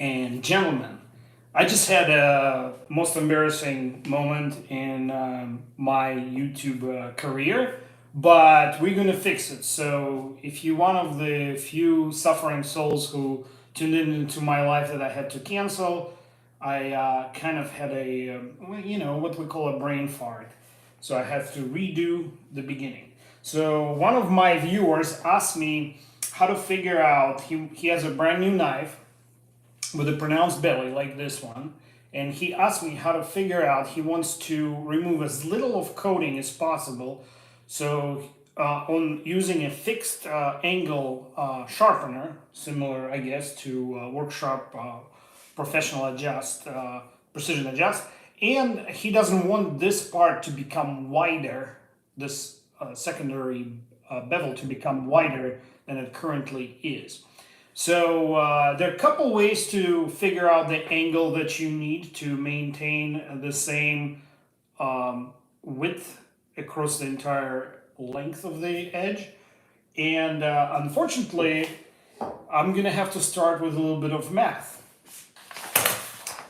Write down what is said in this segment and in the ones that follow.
and gentlemen. I just had a most embarrassing moment in my YouTube career, but we're gonna fix it. So if you're one of the few suffering souls who tuned into my life that I had to cancel, I kind of had a what we call a brain fart. So I had to redo the beginning. So one of my viewers asked me how to figure out. He has a brand new knife with a pronounced belly like this one, and he asked me how to figure out. He wants to remove as little of coating as possible, so on using a fixed angle sharpener, similar I guess to work sharp professional adjust precision adjust, and he doesn't want this part to become wider, this secondary bevel to become wider than it currently is. So there are a couple ways to figure out the angle that you need to maintain the same width across the entire length of the edge. And unfortunately, I'm gonna have to start with a little bit of math.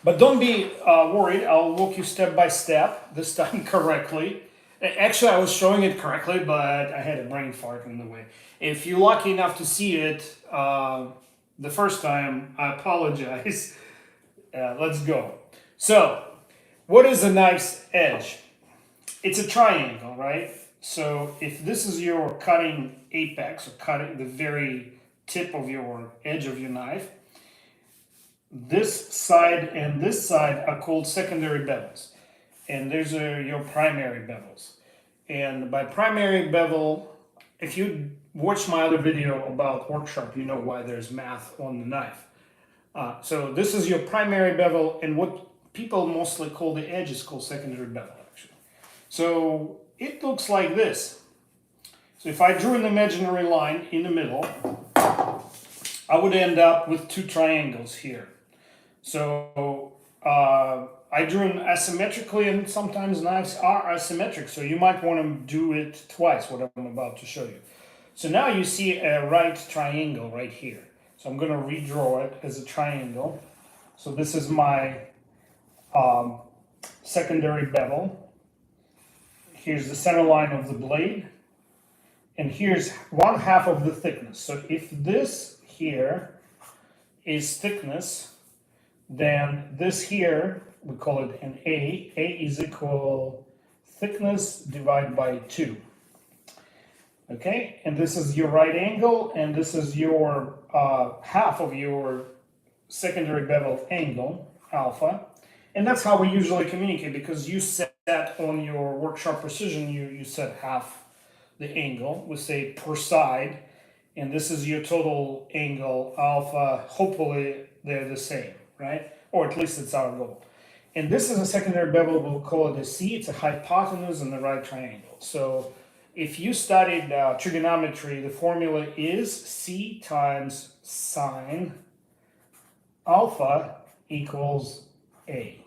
But don't be worried, I'll walk you step by step, this time correctly. Actually, I was showing it correctly, but I had a brain fart in the way. If you're lucky enough to see it the first time, I apologize. Let's go. So, what is a knife's edge? It's a triangle, right? So, if this is your cutting apex, or cutting the very tip of your edge of your knife, this side and this side are called secondary bevels. And these are your primary bevels. And by primary bevel, if you watch my other video about work sharp, you know why there's math on the knife. So this is your primary bevel, and what people mostly call the edge is called secondary bevel, actually. So it looks like this. So if I drew an imaginary line in the middle, I would end up with two triangles here. So I drew them asymmetrically, and sometimes knives are asymmetric, so you might want to do it twice, what I'm about to show you. So now you see a right triangle right here. So I'm going to redraw it as a triangle. So this is my secondary bevel. Here's the center line of the blade. And here's 1/2 of the thickness. So if this here is thickness, then this here, we call it an A. A is equal thickness divided by 2. Okay, and this is your right angle, and this is your half of your secondary bevel angle, alpha. And that's how we usually communicate, because you set on your work sharp precision, you set half the angle, we say per side, and this is your total angle, alpha. Hopefully they're the same, right? Or at least it's our goal. And this is a secondary bevel, we'll call it a C. It's a hypotenuse in the right triangle. So if you studied trigonometry, the formula is C times sine alpha equals A.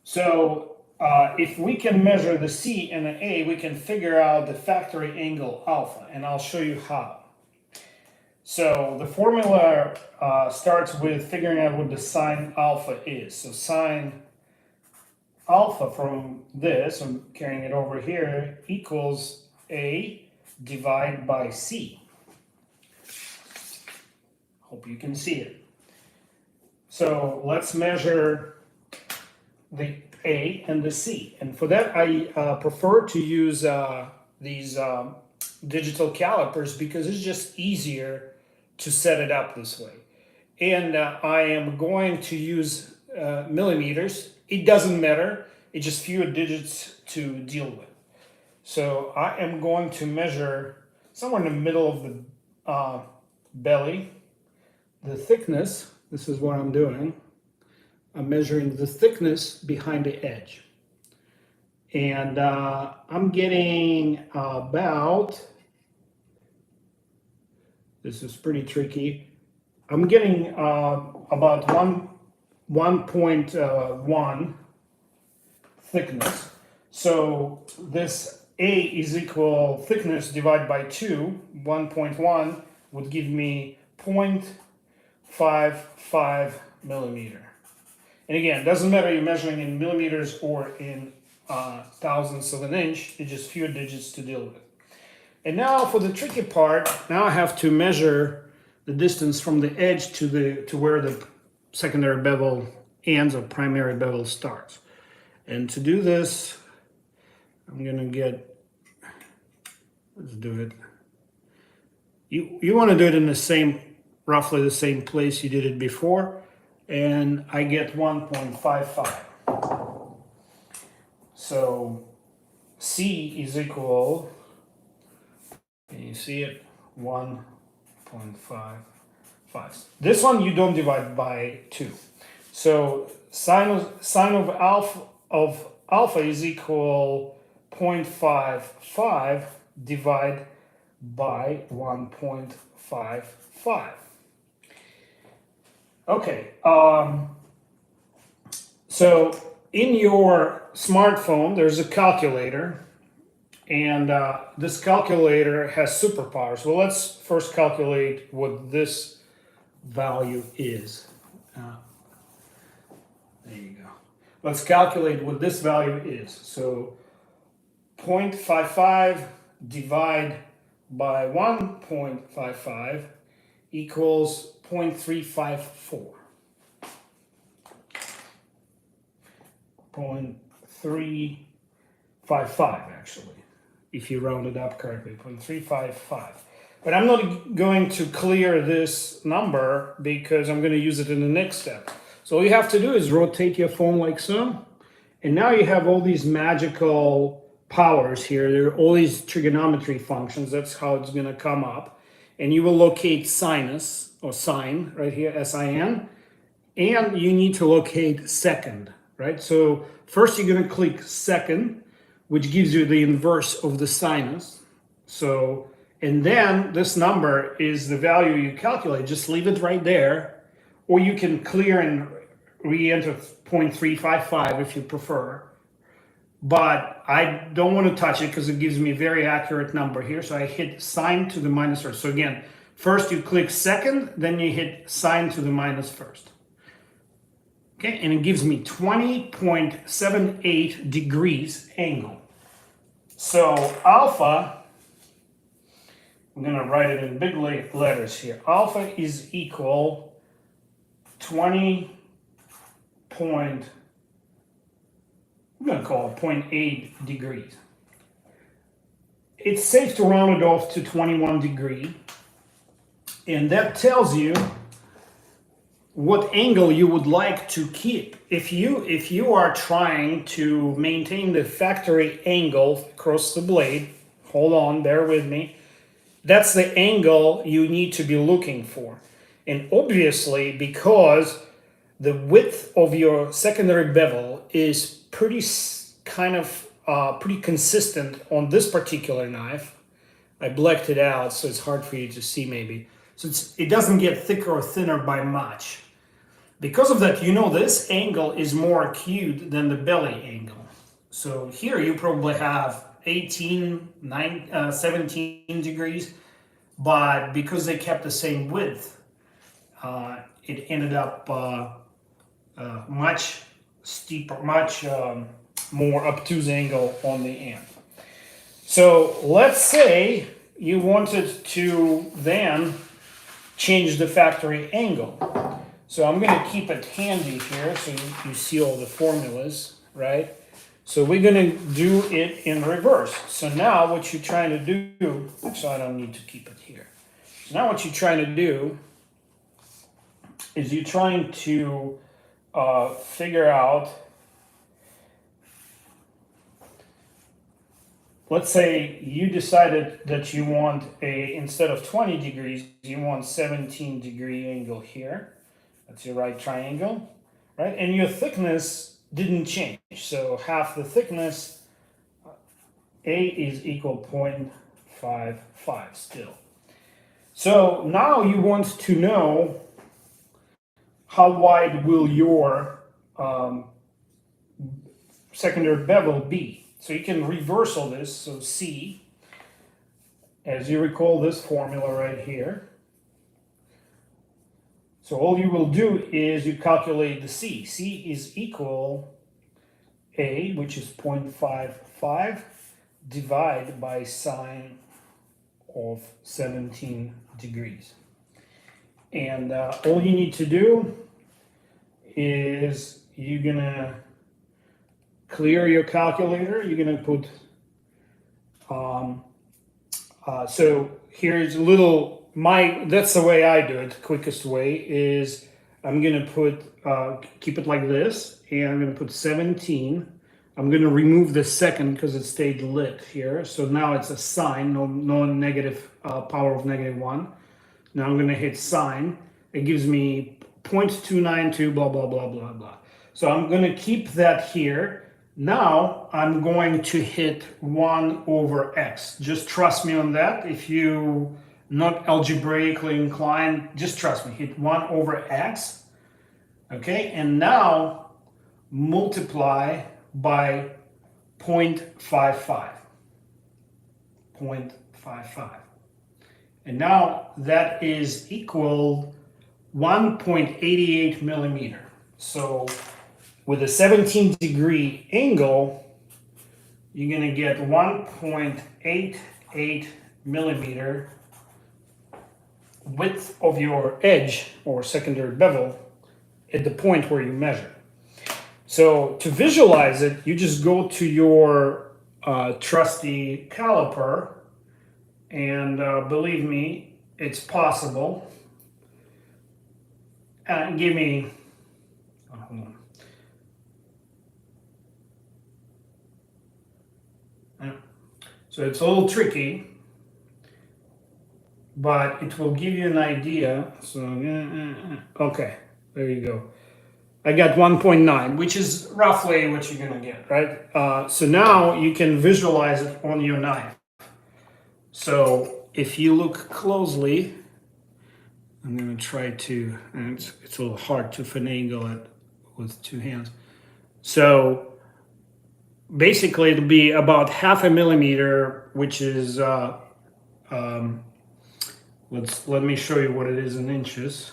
So if we can measure the C and the A, we can figure out the factory angle alpha, and I'll show you how. So the formula starts with figuring out what the sine alpha is. So sine alpha from this, I'm carrying it over here, equals A divided by C. Hope you can see it. So let's measure the A and the C. And for that, I prefer to use these digital calipers, because it's just easier to set it up this way. And I am going to use millimeters. It doesn't matter, it's just fewer digits to deal with. So I am going to measure somewhere in the middle of the belly, the thickness. This is what I'm doing. I'm measuring the thickness behind the edge. And I'm getting about, this is pretty tricky, I'm getting about 1.1 thickness. So this A is equal thickness divided by 2, 1.1 would give me 0.55 millimeter. And again, it doesn't matter you're measuring in millimeters or in thousandths of an inch, it's just fewer digits to deal with. And now for the tricky part, now I have to measure the distance from the edge to where the secondary bevel ends or primary bevel starts. And to do this, I'm gonna let's do it. You want to do it in the same, roughly the same place you did it before, and I get 1.55. So C is equal, can you see it? 1.55. This one you don't divide by 2. So sine of alpha is equal 0.55 divided by 1.55. Okay, so in your smartphone there's a calculator, and this calculator has superpowers. Well, let's first calculate what this value is. There you go. Let's calculate what this value is. So 0.55 divide by 1.55 equals 0.354. 0.355 actually, if you round it up correctly, 0.355. But I'm not going to clear this number because I'm going to use it in the next step. So all you have to do is rotate your phone like so, and now you have all these magical powers here. There are all these trigonometry functions. That's how it's going to come up. And you will locate sinus, or sine, right here, S-I-N. And you need to locate second, right? So first you're going to click second, which gives you the inverse of the sinus. So, and then this number is the value you calculate. Just leave it right there. Or you can clear and re-enter 0.355 if you prefer. But I don't want to touch it because it gives me a very accurate number here. So I hit sine to the minus first. So again, first you click second, then you hit sine to the minus first. Okay, and it gives me 20.78 degrees angle. So alpha, I'm going to write it in big letters here. Alpha is equal 20. I'm going to call it 0.8 degrees. It's safe to round it off to 21 degree. And that tells you what angle you would like to keep. If you are trying to maintain the factory angle across the blade, hold on, bear with me, that's the angle you need to be looking for. And obviously, because the width of your secondary bevel is pretty consistent on this particular knife. I blacked it out, so it's hard for you to see maybe. So it doesn't get thicker or thinner by much. Because of that, you know this angle is more acute than the belly angle. So here you probably have 18, 17 degrees, but because they kept the same width, it ended up much steeper, much more obtuse angle on the end. So let's say you wanted to then change the factory angle. So I'm going to keep it handy here so you see all the formulas, right? So we're going to do it in reverse. So now what you're trying to do, actually I don't need to keep it here. So now what you're trying to do is you're trying to figure out, let's say you decided that you want instead of 20 degrees, you want 17 degree angle here. That's your right triangle, right? And your thickness didn't change. So half the thickness, A is equal 0.55 still. So now you want to know how wide will your secondary bevel be. So you can reverse all this. So C, as you recall this formula right here. So all you will do is you calculate the C. C is equal A, which is 0.55, divided by sine of 17 degrees. And all you need to do is you're gonna clear your calculator. You're gonna put, so here's a little, that's the way I do it. Quickest way is I'm gonna put, keep it like this, and I'm gonna put 17. I'm gonna remove the second because it stayed lit here. So now it's a sine, no negative, power of -1. Now I'm gonna hit sine. It gives me 0.292, blah, blah, blah, blah, blah. So I'm gonna keep that here. Now I'm going to hit 1 over x. Just trust me on that. If you not algebraically inclined, just trust me, hit 1 over x. Okay, and now multiply by 0.55. 0.55. And now that is equal 1.88 millimeter. So with a 17-degree angle, you're going to get 1.88 millimeter width of your edge or secondary bevel at the point where you measure. So to visualize it, you just go to your trusty caliper, and believe me, it's possible. Give me, hold on. So it's a little tricky, but it will give you an idea. So, okay, there you go. I got 1.9, which is roughly what you're gonna get, right? So now you can visualize it on your knife. So if you look closely, I'm gonna try to, and it's a little hard to finagle it with two hands. So basically it'll be about 0.5 millimeter, which is, let me show you what it is in inches.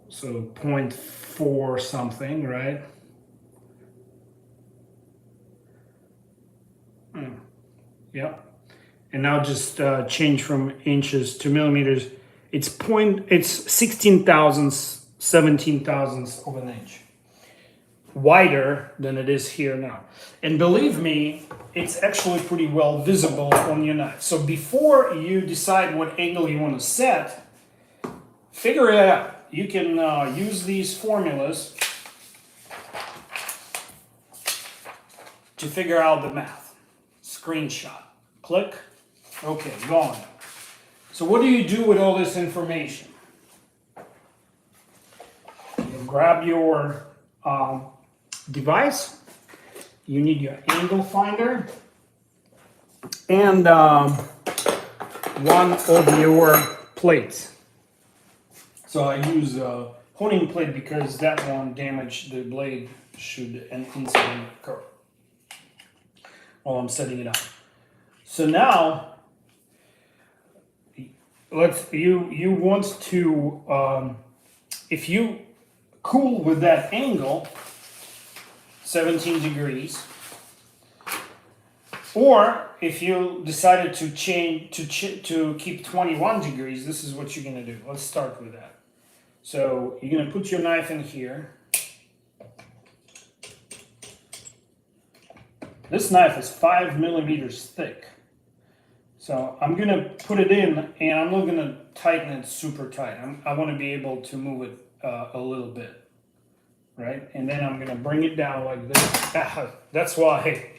So 0.4 something, right? Yep. And now just change from inches to millimeters. It's 16 thousandths, 17 thousandths of an inch wider than it is here now. And believe me, it's actually pretty well visible on your knife. So before you decide what angle you want to set, figure it out. You can use these formulas to figure out the math. Screenshot, click, okay, gone. So what do you do with all this information? You grab your device, you need your angle finder, and one of your plates. So I use a honing plate because that won't damage the blade should an incident occur while I'm setting it up. So now, you want to, if you cool with that angle, 17 degrees, or if you decided to change to keep 21 degrees, this is what you're gonna do. Let's start with that. So you're gonna put your knife in here. This knife is 5 millimeters thick. So I'm gonna put it in, and I'm not gonna tighten it super tight. I wanna be able to move it a little bit, right? And then I'm gonna bring it down like this. That's why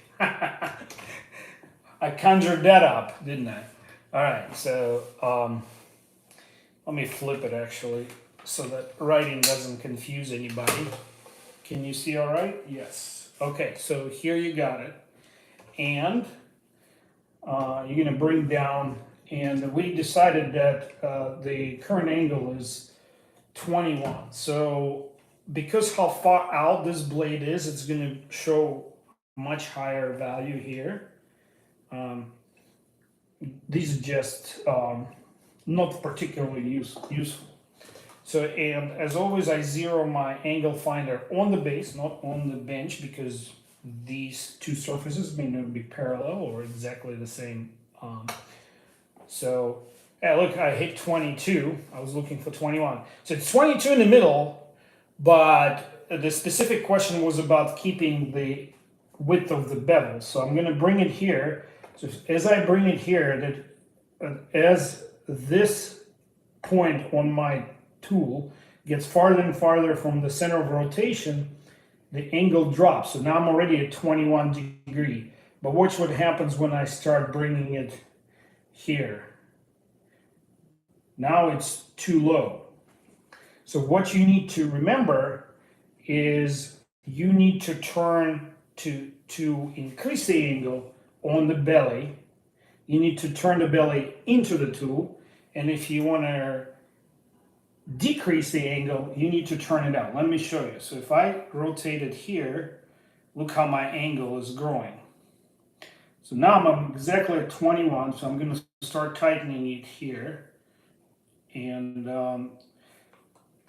I conjured that up, didn't I? All right, so let me flip it actually so that writing doesn't confuse anybody. Can you see all right? Yes. Okay, so here you got it. And you're gonna bring down, and we decided that the current angle is 21. So because how far out this blade is, it's gonna show much higher value here. These are just not particularly useful. So, and as always, I zero my angle finder on the base, not on the bench, because these two surfaces may not be parallel or exactly the same. So, yeah, look, I hit 22. I was looking for 21. So it's 22 in the middle, but the specific question was about keeping the width of the bevel. So I'm going to bring it here. So as I bring it here, as this point on my tool gets farther and farther from the center of rotation, the angle drops. So now I'm already at 21 degree. But watch what happens when I start bringing it here. Now it's too low. So what you need to remember is you need to turn to increase the angle on the belly. You need to turn the belly into the tool. And if you want to decrease the angle, you need to turn it out. Let me show you. So if I rotate it here, look how my angle is growing. So now I'm exactly at 21, so I'm going to start tightening it here. And,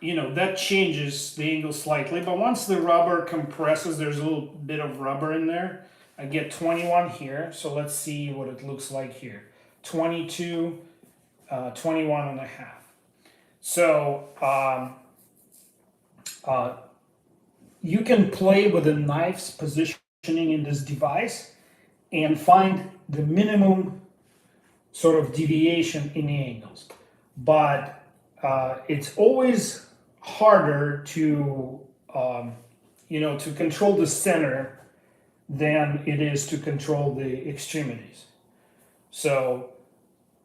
you know, that changes the angle slightly, but once the rubber compresses, there's a little bit of rubber in there. I get 21 here, so let's see what it looks like here. 22, 21 and a half. So you can play with the knife's positioning in this device and find the minimum sort of deviation in the angles. But it's always harder to, you know, to control the center than it is to control the extremities. So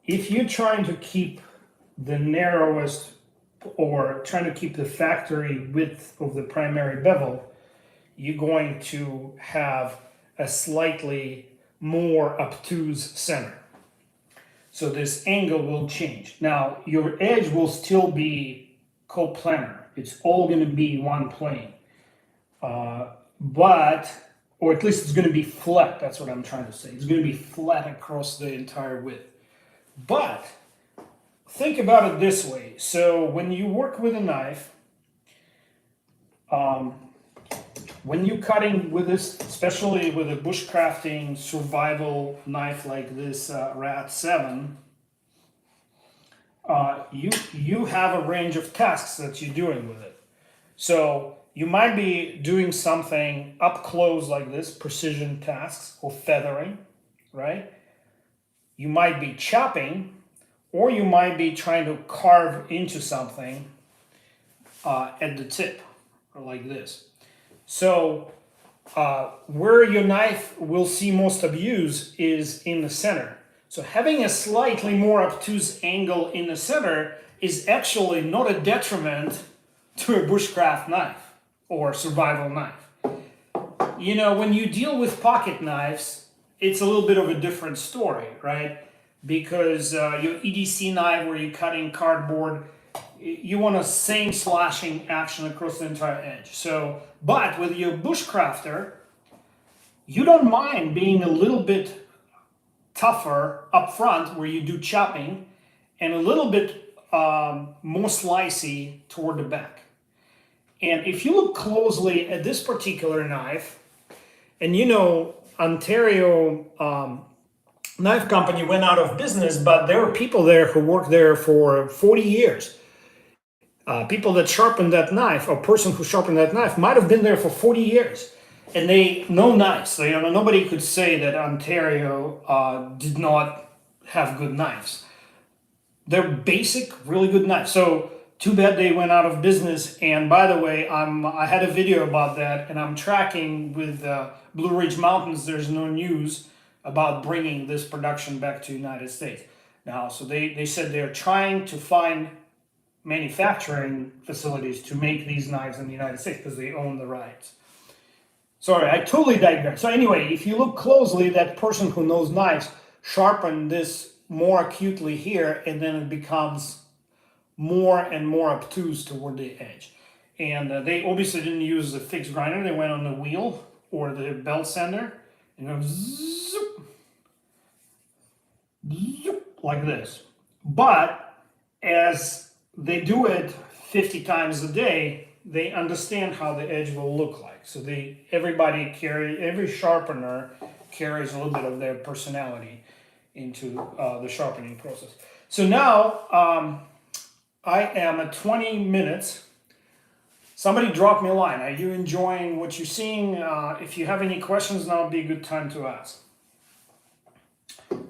if you're trying to keep the narrowest or trying to keep the factory width of the primary bevel, you're going to have a slightly more obtuse center. So this angle will change. Now, your edge will still be coplanar. It's all going to be one plane. But, or at least it's going to be flat. That's what I'm trying to say. It's going to be flat across the entire width. But think about it this way. So when you work with a knife, when you're cutting with this, especially with a bushcrafting survival knife like this Rat 7, you have a range of tasks that you're doing with it. So you might be doing something up close like this, precision tasks or feathering, right? You might be chopping, or you might be trying to carve into something at the tip, or like this. So where your knife will see most abuse is in the center. So having a slightly more obtuse angle in the center is actually not a detriment to a bushcraft knife or survival knife. You know, when you deal with pocket knives, it's a little bit of a different story, right? Because your EDC knife where you're cutting cardboard, you want a same slashing action across the entire edge. So, but with your bushcrafter, you don't mind being a little bit tougher up front where you do chopping and a little bit more slicey toward the back. And if you look closely at this particular knife, and you know, Ontario Knife Company went out of business, but there were people there who worked there for 40 years. People that sharpened that knife, or person who sharpened that knife, might have been there for 40 years. And they know knives. So, you know, nobody could say that Ontario did not have good knives. They're basic, really good knives. So too bad they went out of business. And by the way, I had a video about that, and I'm tracking with Blue Ridge Mountains. There's no news about bringing this production back to the United States. Now, so they said they're trying to find manufacturing facilities to make these knives in the United States because they own the rights. Sorry, I totally digress. So anyway, if you look closely, that person who knows knives sharpened this more acutely here, and then it becomes more and more obtuse toward the edge. And they obviously didn't use the fixed grinder. They went on the wheel or the belt sander, and it goes zoop, zoop, like this. But as they do it 50 times a day, they understand how the edge will look like. So every sharpener carries a little bit of their personality into the sharpening process. So now I am at 20 minutes. Somebody drop me a line. Are you enjoying what you're seeing? If you have any questions, now would be a good time to ask.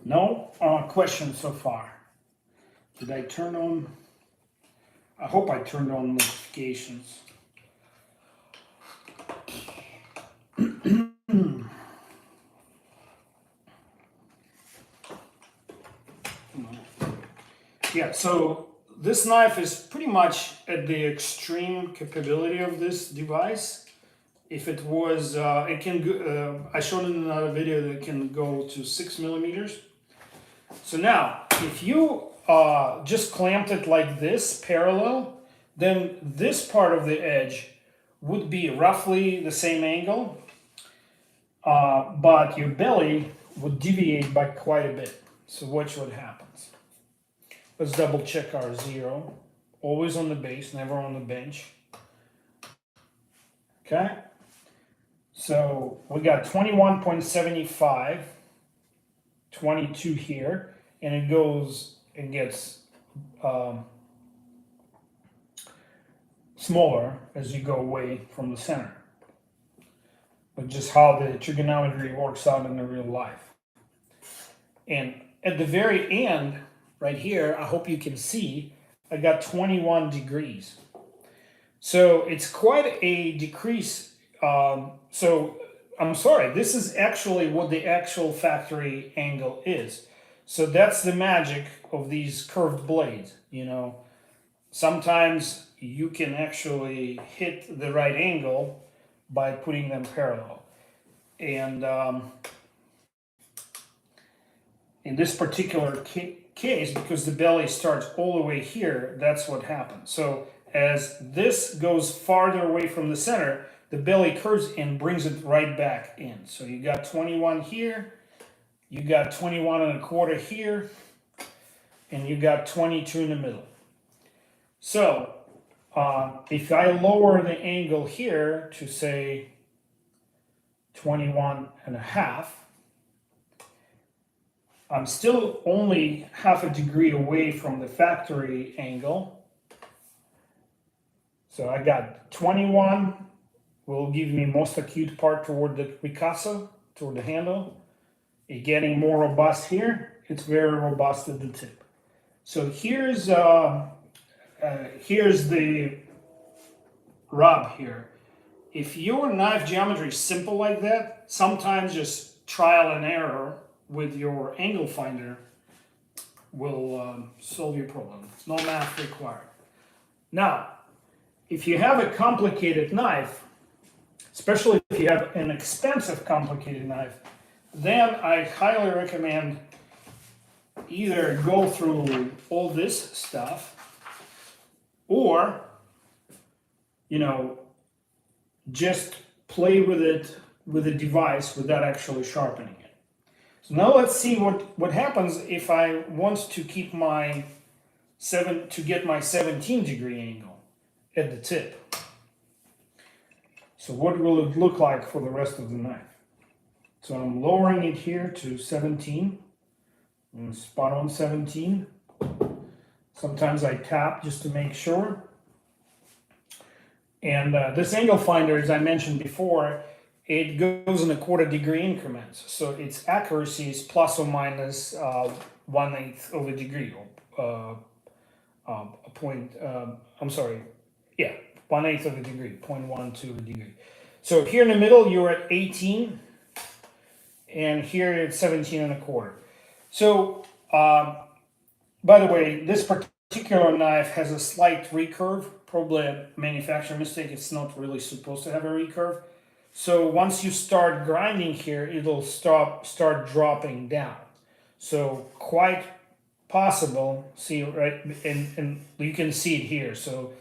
No questions so far. Did I turn on? I hope I turned on notifications. Yeah, so this knife is pretty much at the extreme capability of this device. If it was, it can go, I showed in another video that it can go to 6 millimeters. So now, if you just clamped it like this, parallel, then this part of the edge would be roughly the same angle, but your belly would deviate by quite a bit. So watch what happens. Let's double check our 0. Always on the base, never on the bench. Okay. So we got 21.75, 22 here, and it goes and gets smaller as you go away from the center. But just how the trigonometry works out in the real life. And at the very end, right here, I hope you can see, I got 21 degrees. So it's quite a decrease. So I'm sorry, this is actually what the actual factory angle is. So that's the magic of these curved blades. You know, sometimes you can actually hit the right angle by putting them parallel. And in this particular case, because the belly starts all the way here, that's what happens. So as this goes farther away from the center, the belly curves and brings it right back in. So you got 21 here, you got 21.25 here, and you got 22 in the middle. So if I lower the angle here to say 21.5, I'm still only half a degree away from the factory angle. So I got 21 will give me most acute part toward the ricasso, toward the handle. It's getting more robust here. It's very robust at the tip. So here's the rub here. If your knife geometry is simple like that, sometimes just trial and error with your angle finder will solve your problem. No math required. Now, if you have a complicated knife, especially if you have an expensive complicated knife, then I highly recommend either go through all this stuff or, you know, just play with it with a device without actually sharpening it. So now let's see what happens if I want to keep my get my 17 degree angle at the tip. So what will it look like for the rest of the knife? So I'm lowering it here to 17. Spot on 17. Sometimes I tap just to make sure. And this angle finder, as I mentioned before, it goes in 1/4 degree increments. So its accuracy is plus or minus 1/8 of a degree. A point, I'm sorry, yeah, 1/8 of a degree, 0.12 of a degree. So here in the middle, you're at 18, and here it's 17.25. So, by the way, this particular knife has a slight recurve, probably a manufacturer mistake. It's not really supposed to have a recurve. So once you start grinding here, it'll start dropping down. So quite possible, see, right, and you can see it here. So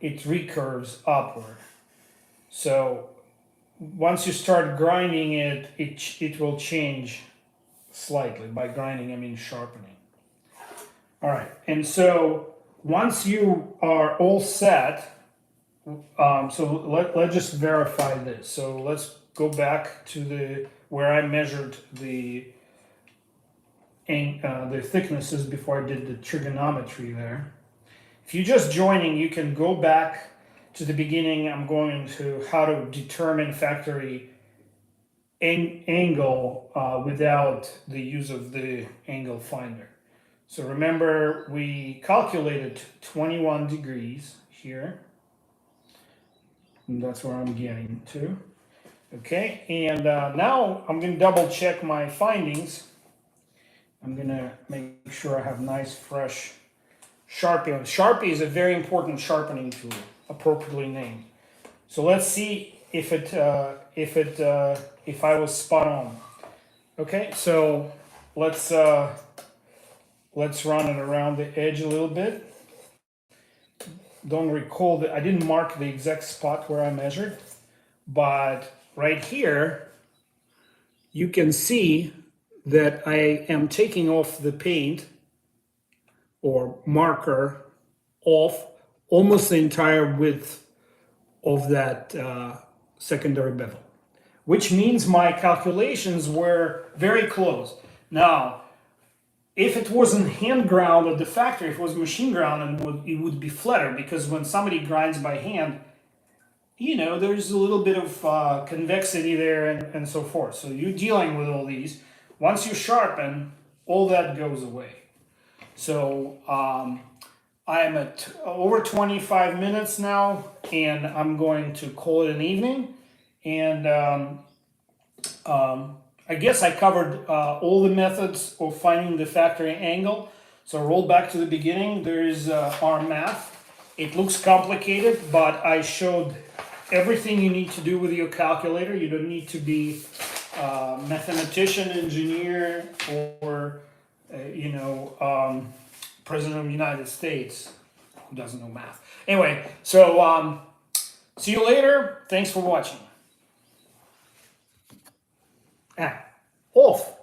it recurves upward. So once you start grinding it, it will change slightly. By grinding, I mean sharpening. All right, and so once you are all set, so let's just verify this. So let's go back to the where I measured the thicknesses before I did the trigonometry there. If you're just joining, you can go back to the beginning. I'm going to how to determine factory angle without the use of the angle finder. So remember, we calculated 21 degrees here. And that's where I'm getting to. Okay, and now I'm going to double check my findings. I'm going to make sure I have nice, fresh Sharpie. Sharpie is a very important sharpening tool, appropriately named. So let's see if I was spot on. Okay, so let's run it around the edge a little bit. Don't recall that I didn't mark the exact spot where I measured, but right here you can see that I am taking off the paint or marker off almost the entire width of that secondary bevel, which means my calculations were very close. Now, if it wasn't hand ground at the factory, if it was machine ground, it would be flatter, because when somebody grinds by hand, there's a little bit of convexity there and so forth. So you're dealing with all these. Once you sharpen, all that goes away. So I'm at over 25 minutes now, and I'm going to call it an evening. And I guess I covered all the methods of finding the factory angle. So roll back to the beginning. There's our math. It looks complicated, but I showed everything you need to do with your calculator. You don't need to be a mathematician, engineer, or President of the United States who doesn't know math. Anyway, so see you later. Thanks for watching. Off.